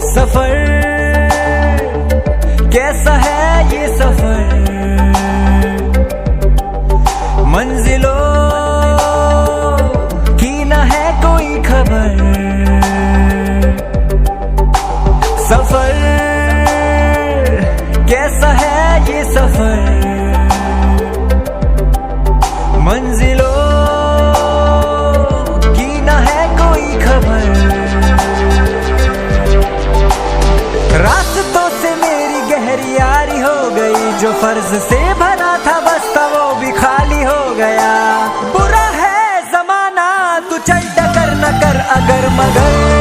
सफर कैसा है ये सफर, मंजिलों की न है कोई खबर। सफर कैसा है ये सफर, मंजिलों की न है कोई खबर। रास्तों से मेरी गहरी यारी हो गई, जो फर्ज से भरा था बस्ता वो भी खाली हो गया। बुरा है जमाना तू चल टकर न कर अगर मगर,